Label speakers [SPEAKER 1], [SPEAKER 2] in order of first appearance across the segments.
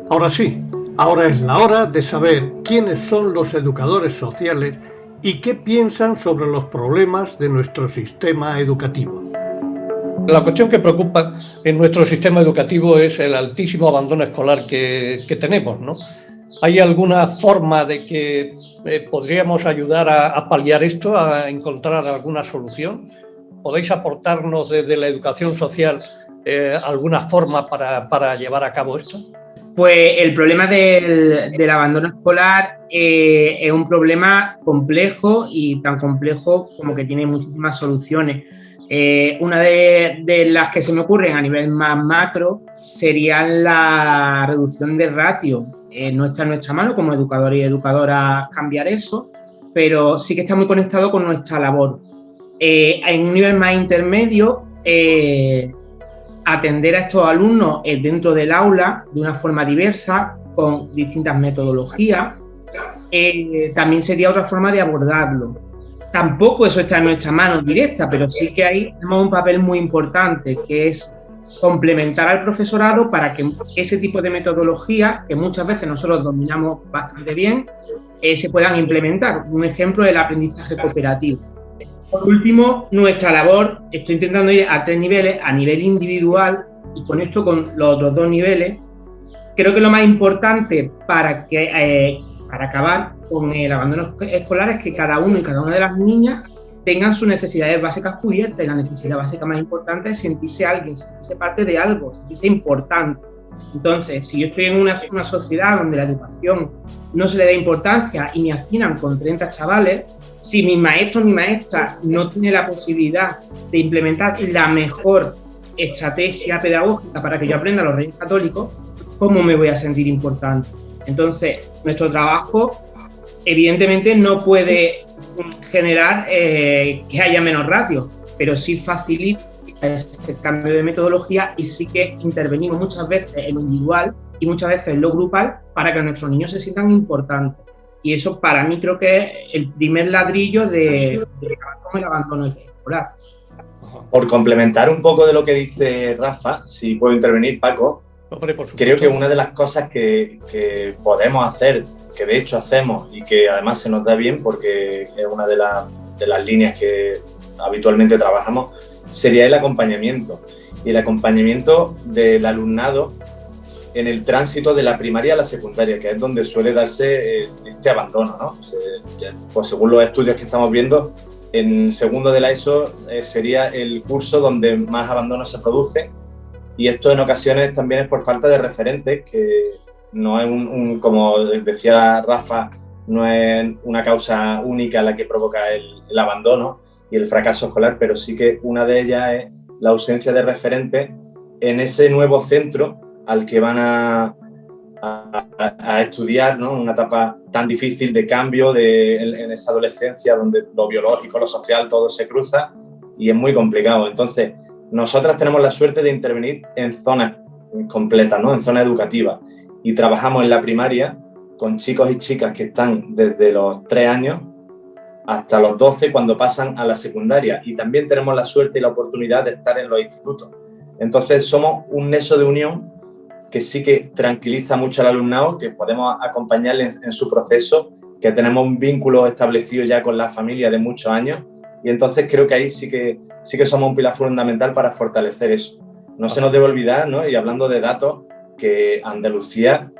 [SPEAKER 1] Ahora sí, ahora es la hora de saber quiénes son los educadores sociales y qué piensan sobre los problemas de nuestro sistema educativo.
[SPEAKER 2] La cuestión que preocupa en nuestro sistema educativo es el altísimo abandono escolar que tenemos, ¿no? ¿Hay alguna forma de que podríamos ayudar a paliar esto, a encontrar alguna solución? ¿Podéis aportarnos desde la educación social alguna forma para llevar a cabo esto?
[SPEAKER 3] Pues el problema del abandono escolar es un problema complejo y tan complejo como que tiene muchísimas soluciones. Una de las que se me ocurren a nivel más macro sería la reducción de ratio. No está en nuestra mano como educadores y educadoras cambiar eso, pero sí que está muy conectado con nuestra labor. En un nivel más intermedio, atender a estos alumnos dentro del aula de una forma diversa, con distintas metodologías, también sería otra forma de abordarlo. Tampoco eso está en nuestra mano directa, pero sí que ahí tenemos un papel muy importante, que es complementar al profesorado para que ese tipo de metodologías, que muchas veces nosotros dominamos bastante bien, se puedan implementar. Un ejemplo es el aprendizaje cooperativo. Por último, nuestra labor, estoy intentando ir a 3 niveles, a nivel individual, y con esto con los otros 2 niveles. Creo que lo más importante para acabar con el abandono escolar es que cada uno y cada una de las niñas tengan sus necesidades básicas cubiertas, y la necesidad básica más importante es sentirse alguien, sentirse parte de algo, sentirse importante. Entonces, si yo estoy en una sociedad donde la educación no se le da importancia y me hacinan con 30 chavales, si mis maestros ni maestras no tienen la posibilidad de implementar la mejor estrategia pedagógica para que yo aprenda los Reyes Católicos, ¿cómo me voy a sentir importante? Entonces, nuestro trabajo evidentemente no puede generar que haya menos ratios, pero sí facilita ese cambio de metodología, y sí que intervenimos muchas veces en lo individual y muchas veces en lo grupal para que nuestros niños se sientan importantes. Y eso para mí creo que es el primer ladrillo de acabar con el abandono escolar.
[SPEAKER 4] Por complementar un poco de lo que dice Rafa, si puedo intervenir, Paco, creo que una de las cosas que podemos hacer, que de hecho hacemos y que además se nos da bien porque es una de las líneas que habitualmente trabajamos, sería el acompañamiento. Y el acompañamiento del alumnado en el tránsito de la primaria a la secundaria, que es donde suele darse este abandono, ¿no? Pues según los estudios que estamos viendo, en segundo de la ESO sería el curso donde más abandono se produce, y esto en ocasiones también es por falta de referentes, que no es como decía Rafa, no es una causa única la que provoca el abandono y el fracaso escolar, pero sí que una de ellas es la ausencia de referentes en ese nuevo centro al que van a estudiar, ¿no? Una etapa tan difícil de cambio en esa adolescencia donde lo biológico, lo social, todo se cruza y es muy complicado. Entonces, nosotras tenemos la suerte de intervenir en zonas completas, ¿no? En zonas educativas, y trabajamos en la primaria con chicos y chicas que están desde los 3 años hasta los 12 cuando pasan a la secundaria, y también tenemos la suerte y la oportunidad de estar en los institutos. Entonces somos un nexo de unión que sí que tranquiliza mucho al alumnado, que podemos acompañarle en su proceso, que tenemos un vínculo establecido ya con la familia de muchos años, y entonces creo que ahí sí que somos un pilar fundamental para fortalecer eso. No se nos debe olvidar, ¿no? Y hablando de datos, que Andalucía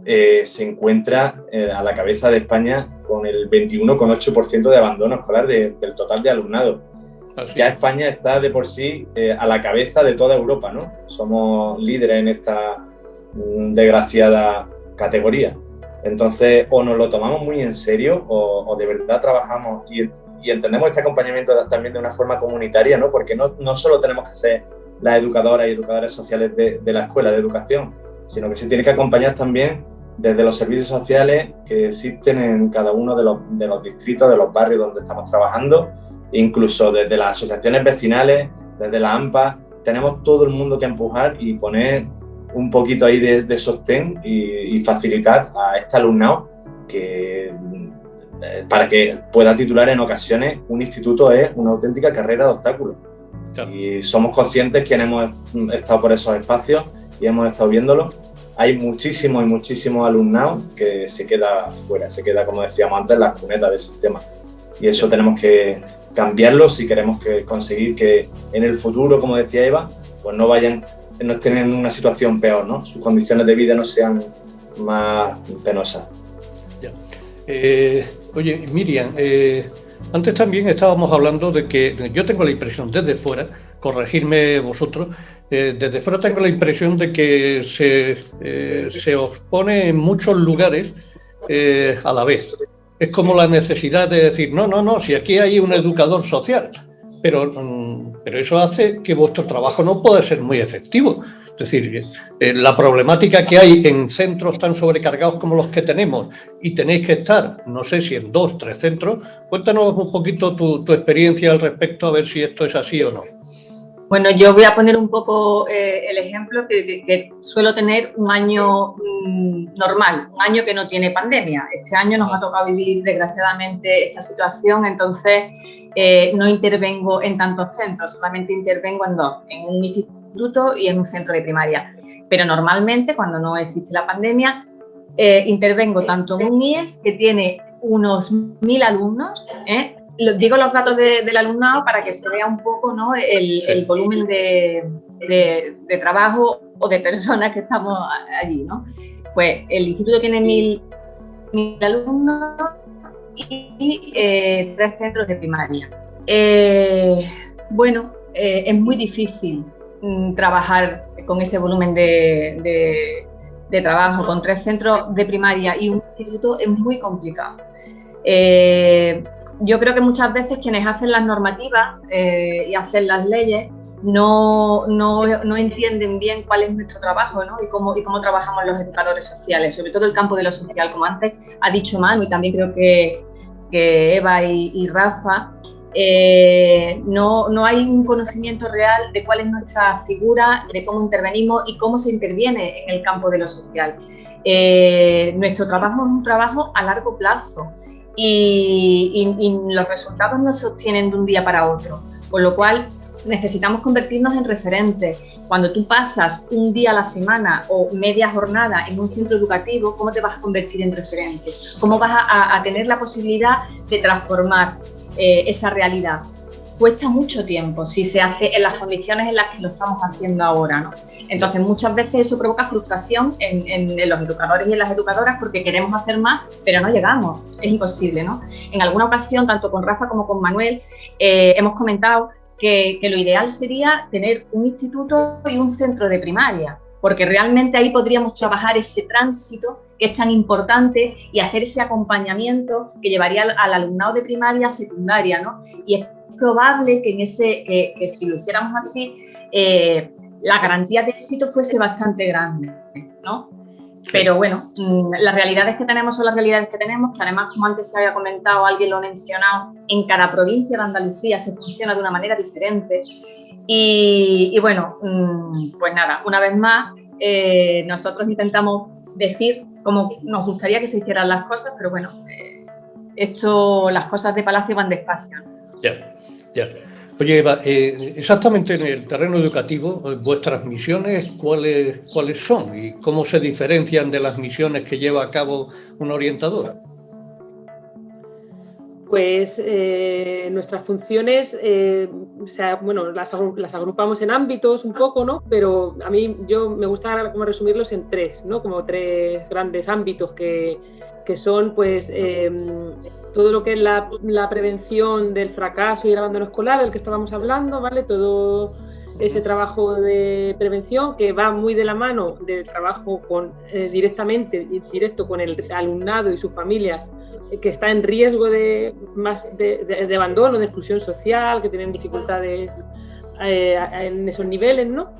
[SPEAKER 4] se encuentra a la cabeza de España con el 21,8% de abandono escolar del total de alumnado. Ya España está de por sí a la cabeza de toda Europa, ¿no? Somos líderes en esta desgraciada categoría. Entonces, o nos lo tomamos muy en serio o de verdad trabajamos y entendemos este acompañamiento también de una forma comunitaria, ¿no? Porque no solo tenemos que ser las educadoras y educadores sociales de la escuela de educación, sino que se tiene que acompañar también desde los servicios sociales que existen en cada uno de los distritos, de los barrios donde estamos trabajando, incluso desde las asociaciones vecinales, desde la AMPA. Tenemos todo el mundo que empujar y poner un poquito ahí de sostén y facilitar a este alumnado para que pueda titular en ocasiones. Un instituto es una auténtica carrera de obstáculos. Claro. Y somos conscientes quienes hemos estado por esos espacios y hemos estado viéndolo, hay muchísimo y muchísimo alumnado que se queda fuera, se queda, como decíamos antes, en las cunetas del sistema. Y eso tenemos que cambiarlo si queremos conseguir que en el futuro, como decía Eva, pues no estén en una situación peor, ¿no? Sus condiciones de vida no sean más penosas.
[SPEAKER 2] Ya. Oye, Miriam, antes también estábamos hablando de que yo tengo la impresión desde fuera, corregirme vosotros, desde fuera tengo la impresión de que se os pone en muchos lugares a la vez. Es como la necesidad de decir, no, si aquí hay un educador social, pero eso hace que vuestro trabajo no pueda ser muy efectivo. Es decir, la problemática que hay en centros tan sobrecargados como los que tenemos y tenéis que estar, no sé si en 2, 3 centros, cuéntanos un poquito tu experiencia al respecto, a ver si esto es así o no.
[SPEAKER 5] Bueno, yo voy a poner un poco el ejemplo que suelo tener un año normal, un año que no tiene pandemia. Este año nos ha tocado vivir, desgraciadamente, esta situación, entonces no intervengo en tantos centros, solamente intervengo en 2, en un instituto y en un centro de primaria. Pero normalmente, cuando no existe la pandemia, intervengo tanto en un IES que tiene unos 1000 alumnos, digo los datos del alumnado para que se vea un poco, ¿no?, el volumen de trabajo o de personas que estamos allí, ¿no? Pues el instituto tiene 1000 alumnos y 3 centros de primaria. Bueno, es muy difícil trabajar con ese volumen de trabajo, con 3 centros de primaria y un instituto es muy complicado. Yo creo que muchas veces quienes hacen las normativas y hacen las leyes no entienden bien cuál es nuestro trabajo, ¿no? y cómo trabajamos los educadores sociales, sobre todo el campo de lo social, como antes ha dicho Manu y también creo que Eva y Rafa. No hay un conocimiento real de cuál es nuestra figura, de cómo intervenimos y cómo se interviene en el campo de lo social. Nuestro trabajo es un trabajo a largo plazo y los resultados no se obtienen de un día para otro, con lo cual necesitamos convertirnos en referentes. Cuando tú pasas un día a la semana o media jornada en un centro educativo, ¿cómo te vas a convertir en referente? ¿Cómo vas a tener la posibilidad de transformar esa realidad? Cuesta mucho tiempo si se hace en las condiciones en las que lo estamos haciendo ahora, ¿no? Entonces muchas veces eso provoca frustración en los educadores y en las educadoras porque queremos hacer más pero no llegamos, es imposible, ¿no? En alguna ocasión, tanto con Rafa como con Manuel, hemos comentado que lo ideal sería tener un instituto y un centro de primaria, porque realmente ahí podríamos trabajar ese tránsito que es tan importante y hacer ese acompañamiento que llevaría al alumnado de primaria a secundaria, ¿no? Y es probable que si lo hiciéramos así, la garantía de éxito fuese bastante grande, ¿no? Pero bueno, las realidades que tenemos son las realidades que tenemos, que además, como antes se había comentado, alguien lo ha mencionado, en cada provincia de Andalucía se funciona de una manera diferente. Y bueno, pues nada, una vez más, nosotros intentamos decir cómo nos gustaría que se hicieran las cosas, pero bueno, las cosas de Palacio van despacio.
[SPEAKER 2] Ya. Oye, Eva, exactamente en el terreno educativo, vuestras misiones, ¿cuáles son? ¿Y cómo se diferencian de las misiones que lleva a cabo una orientadora?
[SPEAKER 6] Pues nuestras funciones, las agrupamos en ámbitos un poco, ¿no? Pero yo me gusta como resumirlos en 3, ¿no? Como 3 grandes ámbitos que son, pues, todo lo que es la prevención del fracaso y el abandono escolar, del que estábamos hablando, ¿vale? Todo ese trabajo de prevención que va muy de la mano del trabajo directo con el alumnado y sus familias que está en riesgo de abandono, de exclusión social, que tienen dificultades en esos niveles, ¿no?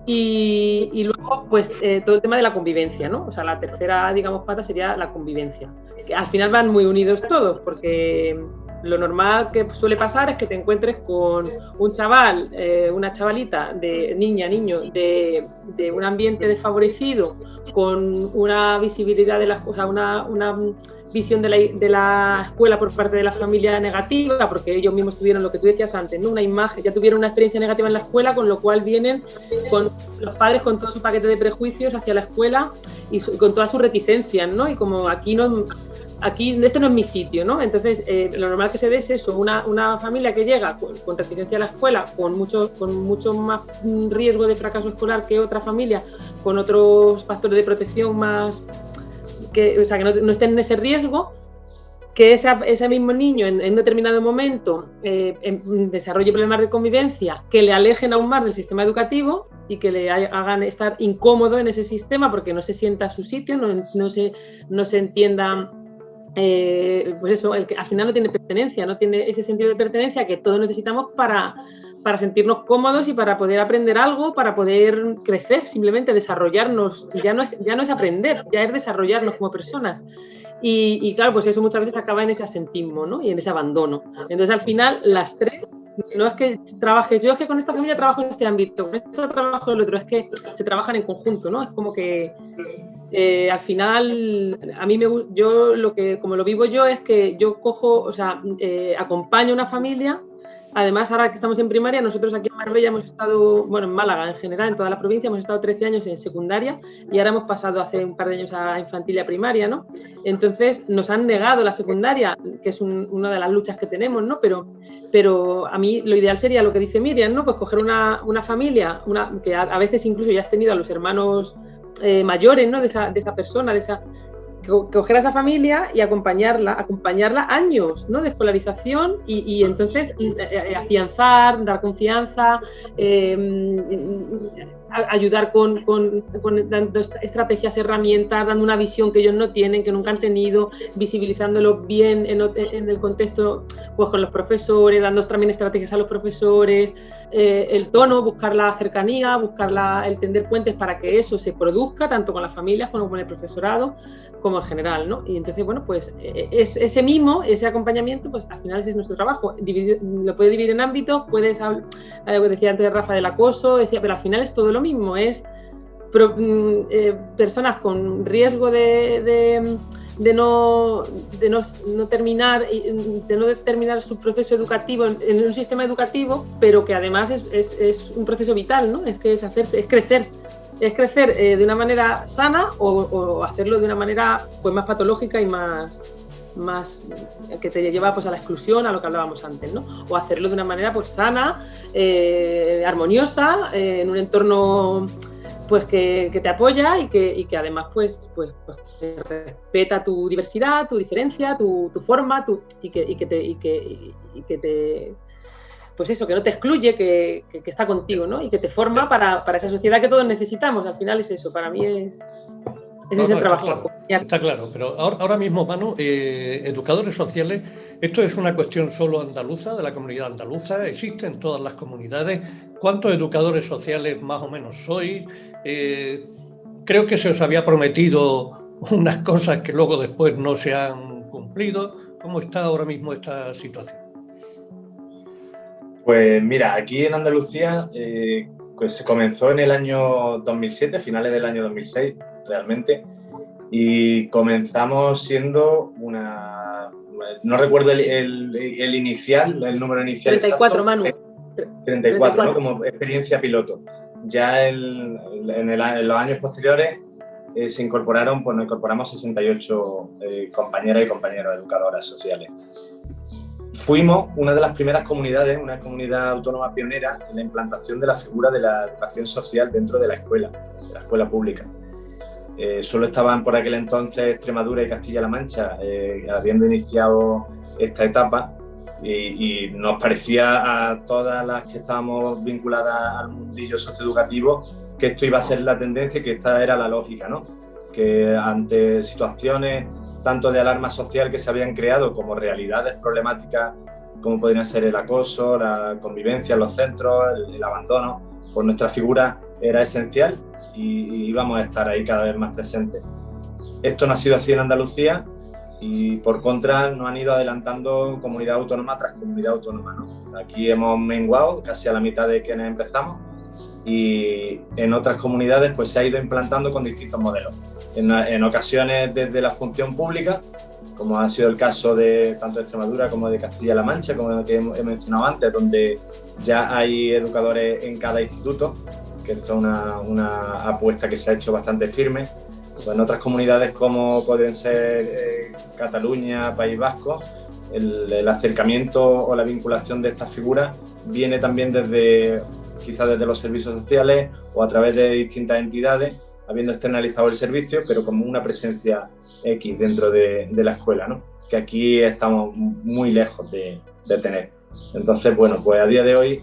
[SPEAKER 6] Y luego, pues, todo el tema de la convivencia, ¿no? O sea, la tercera, digamos, pata sería la convivencia. Que al final van muy unidos todos, porque lo normal que suele pasar es que te encuentres con un chaval, una chavalita, niño, de un ambiente desfavorecido, con una visibilidad de las cosas, una visión de la escuela por parte de la familia negativa, porque ellos mismos tuvieron lo que tú decías antes, ¿no? Una imagen, ya tuvieron una experiencia negativa en la escuela, con lo cual vienen con los padres con todo su paquete de prejuicios hacia la escuela y con todas sus reticencias, ¿no? Y como aquí este no es mi sitio, ¿no? Entonces, lo normal que se dé es eso, una familia que llega con reticencia a la escuela, con mucho más riesgo de fracaso escolar que otra familia, con otros factores de protección más, que no estén en ese riesgo, que ese mismo niño en un determinado momento desarrolle problemas de convivencia que le alejen aún más del sistema educativo y que le hagan estar incómodo en ese sistema porque no se sienta a su sitio, no se entienda. Pues eso, el que al final no tiene pertenencia, no tiene ese sentido de pertenencia que todos necesitamos para sentirnos cómodos y para poder aprender algo, para poder crecer, simplemente desarrollarnos. Ya no es aprender, ya es desarrollarnos como personas. Y claro, pues eso muchas veces acaba en ese asentismo, ¿no? Y en ese abandono. Entonces, al final, las tres, no es que trabajes, yo es que con esta familia trabajo en este ámbito, con esto trabajo en el otro, es que se trabajan en conjunto, ¿no? Es como que al final, a mí como lo vivo yo es que yo cojo, acompaño a una familia. Además, ahora que estamos en primaria, nosotros aquí en Marbella hemos estado, bueno, en Málaga en general, en toda la provincia, hemos estado 13 años en secundaria y ahora hemos pasado hace un par de años a infantil y a primaria, ¿no? Entonces, nos han negado la secundaria, que es una de las luchas que tenemos, ¿no? Pero a mí lo ideal sería lo que dice Miriam, ¿no? Pues coger una familia, que a veces incluso ya has tenido a los hermanos mayores, ¿no? De esa persona, coger a esa familia y acompañarla años, ¿no? De escolarización y entonces afianzar, dar confianza, ayudar dando estrategias, herramientas, dando una visión que ellos no tienen, que nunca han tenido, visibilizándolo bien en el contexto, pues con los profesores, dando también estrategias a los profesores, el tono, buscar la cercanía, el tender puentes para que eso se produzca tanto con las familias como con el profesorado, como en general, ¿no? Y entonces, bueno, pues ese acompañamiento, pues al final ese es nuestro trabajo. Lo puedes dividir en ámbitos, decía antes Rafa del acoso, pero al final es todo lo mismo, es personas con riesgo de no terminar su proceso educativo en un sistema educativo, pero que además es un proceso vital, ¿no? Es crecer. Es crecer de una manera sana o hacerlo de una manera pues más patológica y más que te lleva pues a la exclusión, a lo que hablábamos antes, ¿no? O hacerlo de una manera pues sana, armoniosa, en un entorno pues que te apoya y que además pues respeta tu diversidad, tu diferencia, tu forma, y que te pues eso, que no te excluye, que está contigo, ¿no? Y que te forma para esa sociedad que todos necesitamos. Al final es eso, para mí es el trabajo.
[SPEAKER 2] Está claro, pero ahora mismo, Manu, educadores sociales, ¿esto es una cuestión solo andaluza, de la comunidad andaluza? ¿Existe en todas las comunidades? ¿Cuántos educadores sociales más o menos sois? Creo que se os había prometido unas cosas que luego después no se han cumplido. ¿Cómo está ahora mismo esta situación?
[SPEAKER 4] Pues mira, aquí en Andalucía pues se comenzó en el año 2007, finales del año 2006 realmente, y comenzamos siendo no recuerdo el inicial, el número inicial
[SPEAKER 6] 34,
[SPEAKER 4] exacto,
[SPEAKER 6] Manu.
[SPEAKER 4] 34, ¿no? Como experiencia piloto. Ya en los años posteriores nos incorporamos 68 compañeras y compañeros educadoras sociales. Fuimos una de las primeras comunidades, una comunidad autónoma pionera en la implantación de la figura de la educación social dentro de la escuela pública. Solo estaban por aquel entonces Extremadura y Castilla-La Mancha habiendo iniciado esta etapa y nos parecía a todas las que estábamos vinculadas al mundillo socioeducativo que esto iba a ser la tendencia y que esta era la lógica, ¿no? Que ante situaciones tanto de alarma social que se habían creado como realidades problemáticas como podrían ser el acoso, la convivencia en los centros, el abandono, pues nuestra figura era esencial y íbamos a estar ahí cada vez más presentes. Esto no ha sido así en Andalucía y por contra nos han ido adelantando comunidad autónoma tras comunidad autónoma, ¿no? Aquí hemos menguado casi a la mitad de quienes empezamos y en otras comunidades pues se ha ido implantando con distintos modelos. En ocasiones desde la función pública como ha sido el caso de tanto de Extremadura como de Castilla-La Mancha, como que he mencionado antes, donde ya hay educadores en cada instituto, que esto es una apuesta que se ha hecho bastante firme. Pues en otras comunidades como pueden ser Cataluña, País Vasco, el acercamiento o la vinculación de estas figuras viene también quizás desde los servicios sociales o a través de distintas entidades, habiendo externalizado el servicio, pero como una presencia X dentro de la escuela, ¿no? Que aquí estamos muy lejos de tener. Entonces, bueno, pues a día de hoy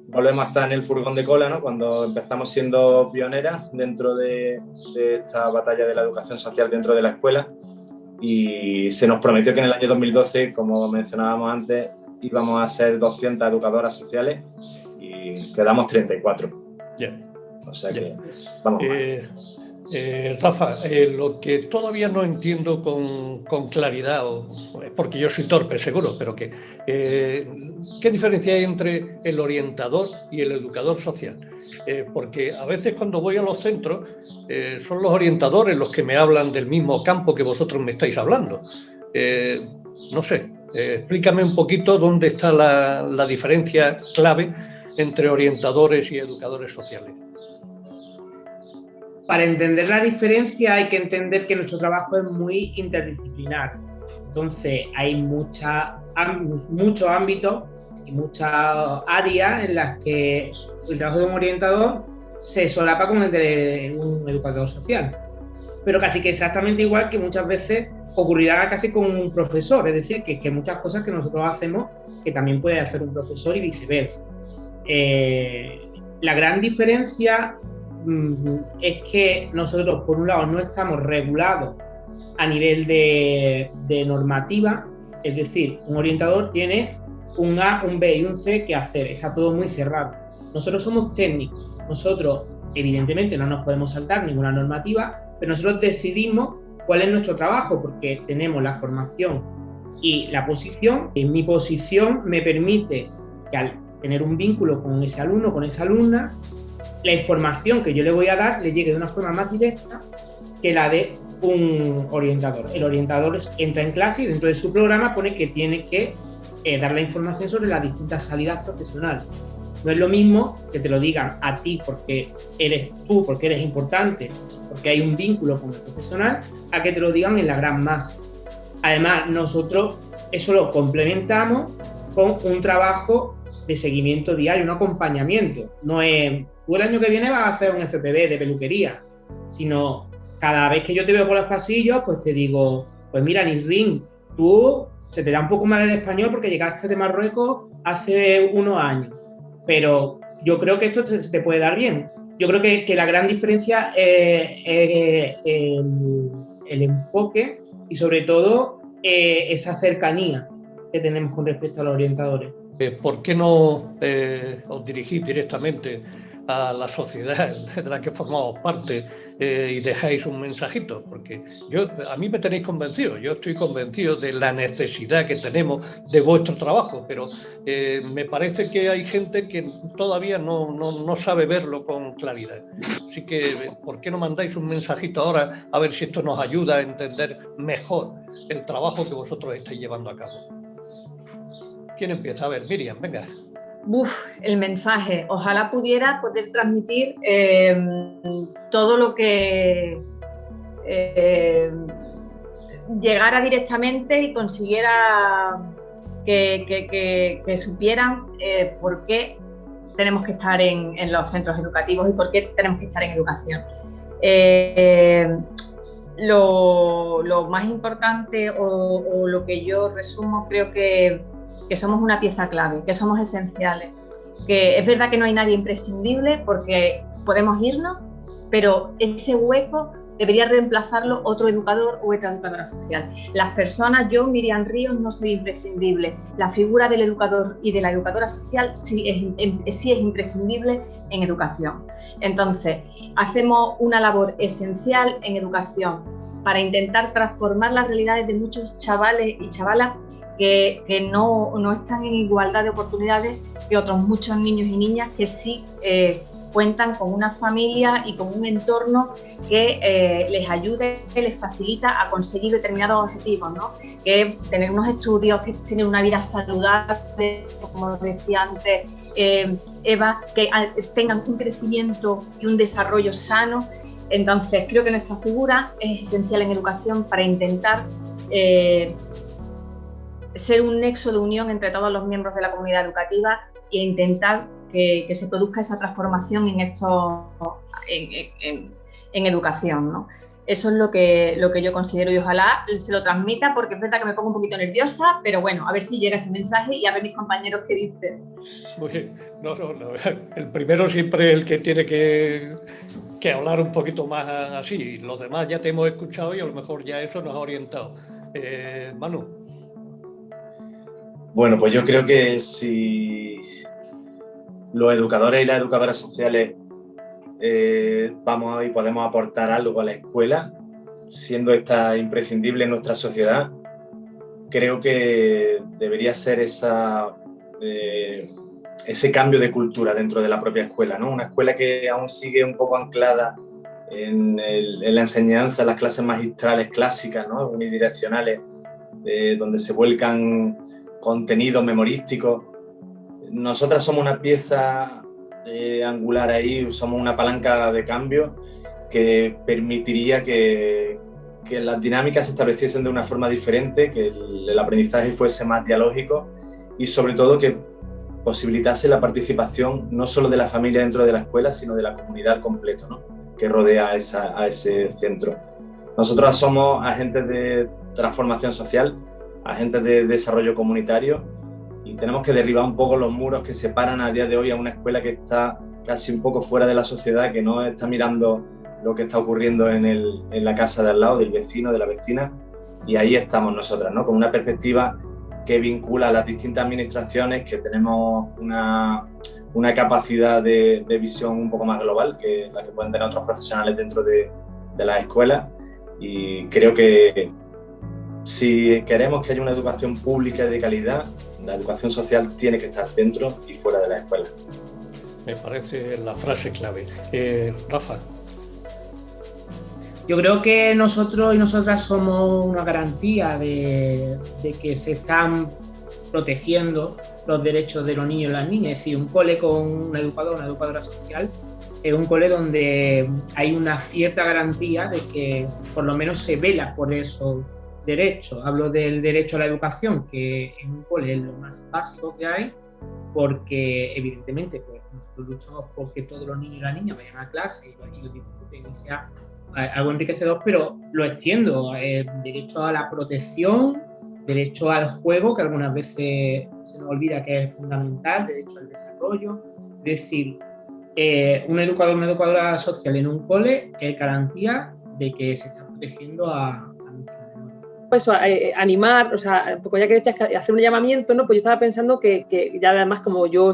[SPEAKER 4] volvemos a estar en el furgón de cola, ¿no? Cuando empezamos siendo pioneras dentro de esta batalla de la educación social dentro de la escuela, y se nos prometió que en el año 2012, como mencionábamos antes, íbamos a ser 200 educadoras sociales y quedamos 34.
[SPEAKER 2] Yeah.
[SPEAKER 4] O sea que vamos mal.
[SPEAKER 2] Rafa, lo que todavía no entiendo con claridad, porque yo soy torpe seguro, pero ¿qué diferencia hay entre el orientador y el educador social? Porque a veces cuando voy a los centros son los orientadores los que me hablan del mismo campo que vosotros me estáis hablando. No sé, explícame un poquito dónde está la diferencia clave entre orientadores y educadores sociales.
[SPEAKER 3] Para entender la diferencia hay que entender que nuestro trabajo es muy interdisciplinar. Entonces hay muchos ámbitos y muchas áreas en las que el trabajo de un orientador se solapa con el de un educador social. Pero casi que exactamente igual que muchas veces ocurrirá casi con un profesor. Es decir, que muchas cosas que nosotros hacemos que también puede hacer un profesor y viceversa. La gran diferencia es que nosotros, por un lado, no estamos regulados a nivel de normativa, es decir, un orientador tiene un A, un B y un C que hacer, está todo muy cerrado. Nosotros somos técnicos, nosotros evidentemente no nos podemos saltar ninguna normativa, pero nosotros decidimos cuál es nuestro trabajo, porque tenemos la formación y la posición, y mi posición me permite que al tener un vínculo con ese alumno, con esa alumna, la información que yo le voy a dar le llegue de una forma más directa que la de un orientador. El orientador entra en clase y dentro de su programa pone que tiene que dar la información sobre las distintas salidas profesionales. No es lo mismo que te lo digan a ti porque eres tú, porque eres importante, porque hay un vínculo con el profesional, a que te lo digan en la gran masa. Además, nosotros eso lo complementamos con un trabajo de seguimiento diario, un acompañamiento. No es, tú el año que viene vas a hacer un FPV de peluquería, sino cada vez que yo te veo por los pasillos, pues te digo, pues mira, Nisrin, tú se te da un poco mal el español porque llegaste de Marruecos hace unos años, pero yo creo que esto se te puede dar bien. Yo creo que la gran diferencia es el enfoque y sobre todo esa cercanía que tenemos con respecto a los orientadores.
[SPEAKER 2] ¿Por qué no os dirigís directamente a la sociedad de la que formamos parte y dejáis un mensajito? Porque a mí me tenéis convencido, yo estoy convencido de la necesidad que tenemos de vuestro trabajo, pero me parece que hay gente que todavía no sabe verlo con claridad. Así que, ¿por qué no mandáis un mensajito ahora a ver si esto nos ayuda a entender mejor el trabajo que vosotros estáis llevando a cabo? ¿Quién empieza? A ver, Miriam, venga.
[SPEAKER 5] El mensaje. Ojalá pudiera poder transmitir todo lo que llegara directamente y consiguiera que supieran por qué tenemos que estar en los centros educativos y por qué tenemos que estar en educación. Lo más importante o lo que yo resumo, creo que somos una pieza clave, que somos esenciales, que es verdad que no hay nadie imprescindible porque podemos irnos, pero ese hueco debería reemplazarlo otro educador o otra educadora social. Las personas, yo, Miriam Ríos, no soy imprescindible. La figura del educador y de la educadora social sí es imprescindible en educación. Entonces, hacemos una labor esencial en educación para intentar transformar las realidades de muchos chavales y chavalas que no están en igualdad de oportunidades que otros muchos niños y niñas que sí cuentan con una familia y con un entorno que les ayude, les facilita a conseguir determinados objetivos, ¿no? Que tener unos estudios, que tener una vida saludable, como decía antes Eva, que tengan un crecimiento y un desarrollo sano. Entonces, creo que nuestra figura es esencial en educación para intentar ser un nexo de unión entre todos los miembros de la comunidad educativa e intentar que se produzca esa transformación en educación, ¿no? Eso es lo que yo considero y ojalá se lo transmita, porque es verdad que me pongo un poquito nerviosa, pero bueno, a ver si llega ese mensaje y a ver mis compañeros qué dicen.
[SPEAKER 2] No. El primero siempre es el que tiene que hablar un poquito más así. Los demás ya te hemos escuchado y a lo mejor ya eso nos ha orientado. Manu.
[SPEAKER 4] Bueno, pues yo creo que si los educadores y las educadoras sociales vamos y podemos aportar algo a la escuela, siendo esta imprescindible en nuestra sociedad, creo que debería ser ese cambio de cultura dentro de la propia escuela, ¿no? Una escuela que aún sigue un poco anclada en la enseñanza, en las clases magistrales clásicas, ¿no? Unidireccionales, donde se vuelcan contenidos memorísticos. Nosotras somos una pieza angular ahí, somos una palanca de cambio que permitiría que las dinámicas se estableciesen de una forma diferente, que el aprendizaje fuese más dialógico y sobre todo que posibilitase la participación no solo de la familia dentro de la escuela, sino de la comunidad completa, ¿no? Que rodea a ese centro. Nosotros somos agentes de transformación social, agentes de desarrollo comunitario, y tenemos que derribar un poco los muros que separan a día de hoy a una escuela que está casi un poco fuera de la sociedad, que no está mirando lo que está ocurriendo en la casa de al lado, del vecino, de la vecina, y ahí estamos nosotras, ¿no? Con una perspectiva que vincula a las distintas administraciones, que tenemos una capacidad de visión un poco más global que la que pueden tener otros profesionales dentro de las escuelas, y creo que si queremos que haya una educación pública y de calidad, la educación social tiene que estar dentro y fuera de la escuela.
[SPEAKER 2] Me parece la frase clave. Rafa.
[SPEAKER 3] Yo creo que nosotros y nosotras somos una garantía de que se están protegiendo los derechos de los niños y las niñas. Es decir, un cole con una educadora social, es un cole donde hay una cierta garantía de que por lo menos se vela por esos derechos. Hablo del derecho a la educación, que en un cole es lo más básico que hay, porque evidentemente pues, nosotros luchamos porque todos los niños y las niñas vayan a clase y lo disfruten y sea algo enriquecedor, pero lo extiendo, derecho a la protección, derecho al juego, que algunas veces se nos olvida que es fundamental, derecho al desarrollo. Es decir, un educador, una educadora social en un cole es garantía de que se está protegiendo a muchos menores.
[SPEAKER 6] Eso, animar, o sea, porque ya que decías que hacer un llamamiento, ¿no? Pues yo estaba pensando que ya además como yo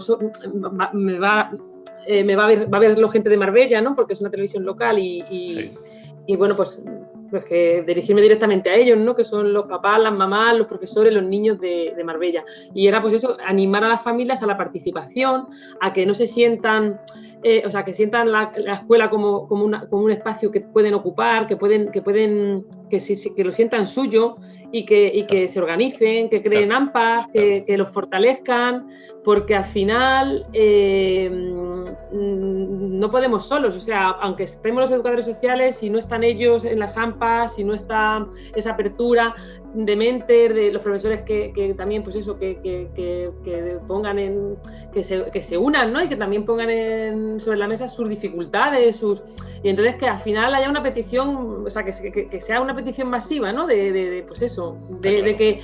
[SPEAKER 6] va a ver gente de Marbella, ¿no? Porque es una televisión local
[SPEAKER 2] Sí.
[SPEAKER 6] y bueno, pues que dirigirme directamente a ellos, ¿no? Que son los papás, las mamás, los profesores, los niños de Marbella. Y era pues eso, animar a las familias a la participación, a que no se sientan, o sea, que sientan la escuela como un espacio que pueden ocupar, que lo sientan suyo y que se organicen, que creen AMPAs, que los fortalezcan, porque al final no podemos solos, o sea, aunque estemos los educadores sociales, si no están ellos en las AMPAs, si no está esa apertura de mentes, de los profesores que también, pues eso, que pongan que se unan, ¿no? Y que también pongan sobre la mesa sus dificultades, y entonces que al final haya una petición, o sea, que sea una petición masiva, ¿no? Pues eso, de que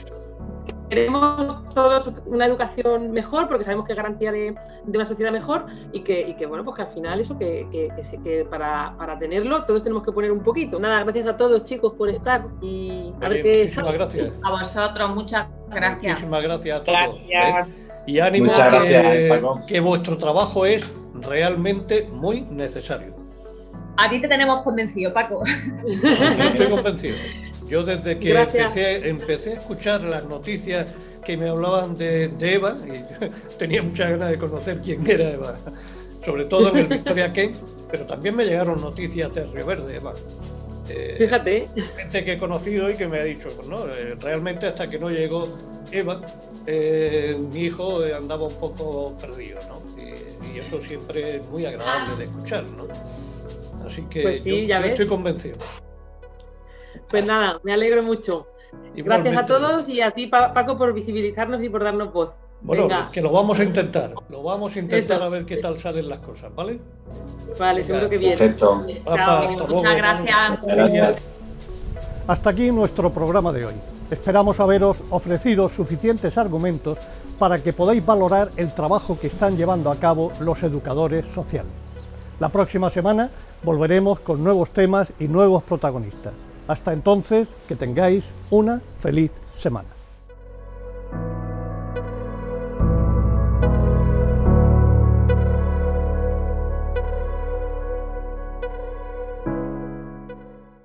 [SPEAKER 6] queremos todos una educación mejor porque sabemos que es garantía de una sociedad mejor y que bueno, pues que al final eso, que para tenerlo todos tenemos que poner un poquito. Nada, gracias a todos, chicos, por estar y a ver qué...
[SPEAKER 2] Muchísimas gracias.
[SPEAKER 5] A vosotros, muchas gracias.
[SPEAKER 2] Muchísimas gracias a todos.
[SPEAKER 3] Gracias.
[SPEAKER 2] Y ánimo,
[SPEAKER 4] Muchas gracias, Paco.
[SPEAKER 2] que vuestro trabajo es realmente muy necesario.
[SPEAKER 5] A ti te tenemos convencido, Paco.
[SPEAKER 2] Yo estoy convencido. Yo desde que empecé a escuchar las noticias que me hablaban de Eva, y tenía muchas ganas de conocer quién era Eva. sobre todo en el Victoria Kent, pero también me llegaron noticias de Río Verde, Eva.
[SPEAKER 6] Fíjate.
[SPEAKER 2] Gente que he conocido y que me ha dicho, ¿no? Realmente hasta que no llegó Eva, mi hijo andaba un poco perdido, ¿no? Y eso siempre es muy agradable de escuchar, ¿no? Así que
[SPEAKER 6] pues sí,
[SPEAKER 2] yo estoy convencido.
[SPEAKER 6] Pues nada, me alegro mucho.
[SPEAKER 2] Igualmente.
[SPEAKER 6] Gracias a todos y a ti, Paco, por visibilizarnos y por darnos voz.
[SPEAKER 2] Bueno,
[SPEAKER 6] Venga.
[SPEAKER 2] que lo vamos a intentar. Lo vamos a intentar
[SPEAKER 6] Eso.
[SPEAKER 2] a ver qué tal salen las cosas, ¿vale?
[SPEAKER 6] Vale, seguro que bien.
[SPEAKER 4] Perfecto.
[SPEAKER 2] Rafa, hasta luego.
[SPEAKER 5] Muchas gracias.
[SPEAKER 2] Gracias.
[SPEAKER 1] Hasta aquí nuestro programa de hoy. Esperamos haberos ofrecido suficientes argumentos para que podáis valorar el trabajo que están llevando a cabo los educadores sociales. La próxima semana volveremos con nuevos temas y nuevos protagonistas. Hasta entonces, que tengáis una feliz semana.